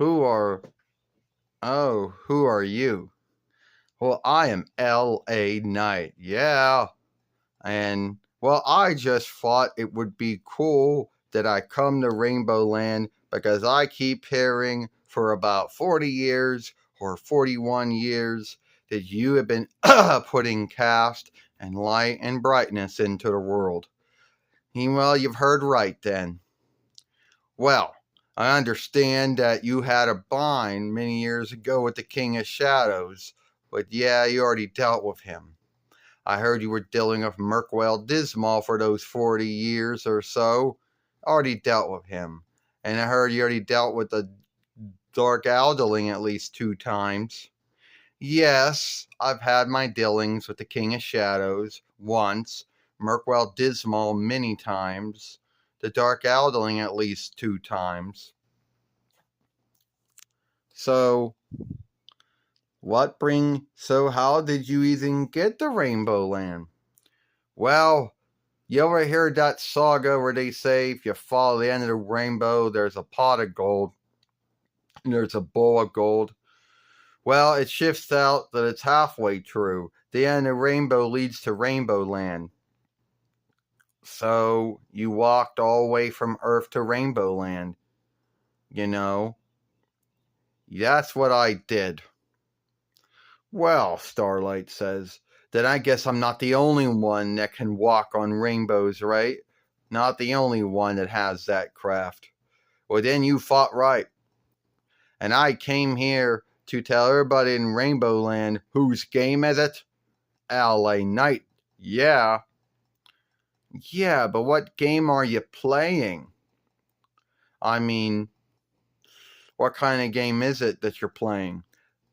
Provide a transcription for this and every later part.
Who are... Oh, who are you? Well, I am L.A. Knight. Yeah. And, well, I just thought it would be cool that I come to Rainbow Land because I keep hearing for about 40 years or 41 years that you have been putting cast and light and brightness into the world. Well, you've heard right then. Well, I understand that you had a bind many years ago with the King of Shadows, but yeah, you already dealt with him. I heard you were dealing with Merkwell Dismal for those 40 years or so. Already dealt with him. And I heard you already dealt with the Dark Alderling at least 2 times. Yes, I've had my dealings with the King of Shadows once, Merkwell Dismal many times, the Dark Alderling at least 2 times. So, how did you even get to Rainbow Land? Well, you ever heard that saga where they say if you follow the end of the rainbow, there's a pot of gold, and there's a bowl of gold? Well, it shifts out that it's halfway true. The end of the rainbow leads to Rainbow Land. So you walked all the way from Earth to Rainbow Land. You know, that's what I did. Well, Starlight says, then I guess I'm not the only one that can walk on rainbows, right? Not the only one that has that craft. Well, then you fought right. And I came here to tell everybody in Rainbow Land whose game is it? LA Knight. Yeah. Yeah, but what game are you playing? I mean, what kind of game is it that you're playing?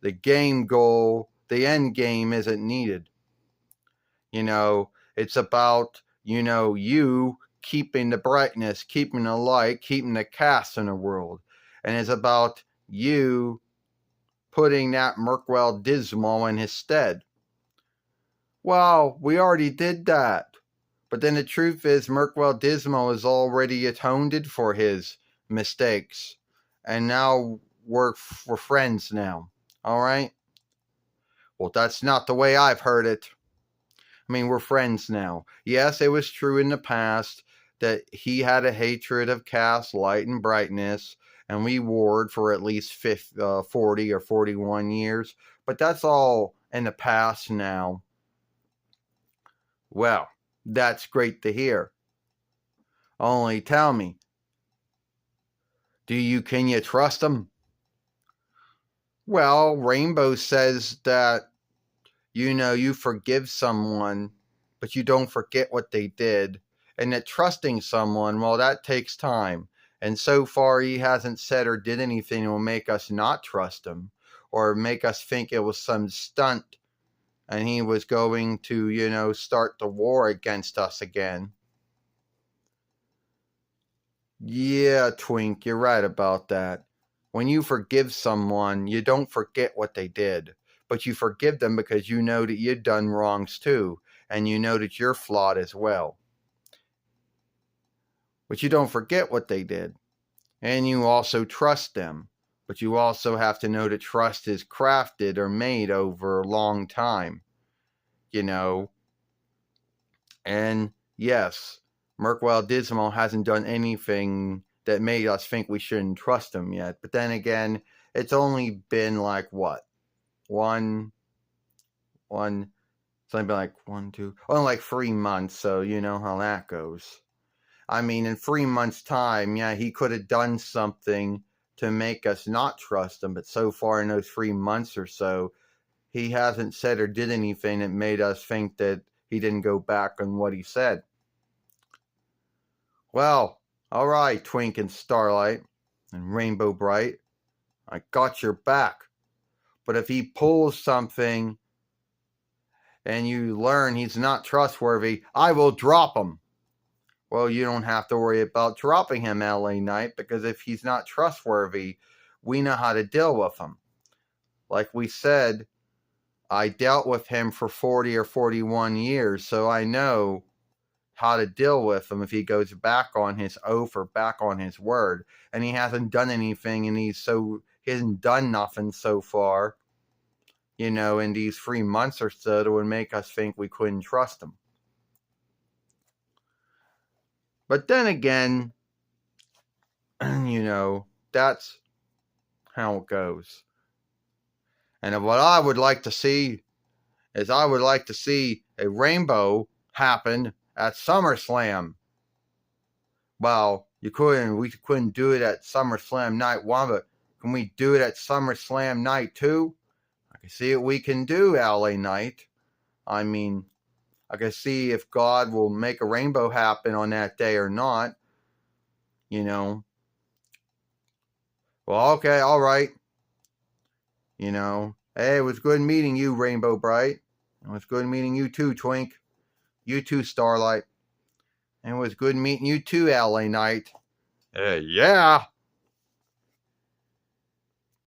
The game goal, the end game isn't needed. You know, it's about, you keeping the brightness, keeping the light, keeping the cast in the world. And it's about you putting that Merkwell Dismal in his stead. Well, we already did that. But then the truth is Merkwell Dismal is already atoned for his mistakes. And now we're friends now. All right? Well, that's not the way I've heard it. I mean, we're friends now. Yes, it was true in the past that he had a hatred of cast, light, and brightness, and we warred for at least 40 or 41 years. But that's all in the past now. Well, that's great to hear. Only tell me, can you trust him? Well, Rainbow says that, you forgive someone, but you don't forget what they did. And that trusting someone, well, that takes time. And so far, he hasn't said or did anything that will make us not trust him or make us think it was some stunt and he was going to, start the war against us again. Yeah, Twink, you're right about that. When you forgive someone, you don't forget what they did, but you forgive them because you know that you've done wrongs too, and you know that you're flawed as well. But you don't forget what they did, and you also trust them, but you also have to know that trust is crafted or made over a long time, and yes, Merkwell Dismal hasn't done anything that made us think we shouldn't trust him yet. But then again, it's only been like what? Only been like 3 months, so you know how that goes. I mean, in 3 months' time, yeah, he could have done something to make us not trust him, but so far in those 3 months or so, he hasn't said or did anything that made us think that he didn't go back on what he said. Well, all right, Twink and Starlight and Rainbow Brite, I got your back. But if he pulls something and you learn he's not trustworthy, I will drop him. Well, you don't have to worry about dropping him, LA Knight, because if he's not trustworthy, we know how to deal with him. Like we said, I dealt with him for 40 or 41 years, so I know how to deal with him if he goes back on his oath or back on his word. And he hasn't done anything, and he hasn't done nothing so far, in these 3 months or so that would make us think we couldn't trust him. But then again, that's how it goes. And what I would like to see is I would like to see a rainbow happen at SummerSlam. Well, we couldn't do it at SummerSlam Night 1, but can we do it at SummerSlam Night 2? I can see what we can do, LA Knight. I mean, I can see if God will make a rainbow happen on that day or not. Well, okay, all right. Hey, it was good meeting you, Rainbow Brite. It was good meeting you too, Twink. You too, Starlight. And it was good meeting you too, LA Knight. Yeah.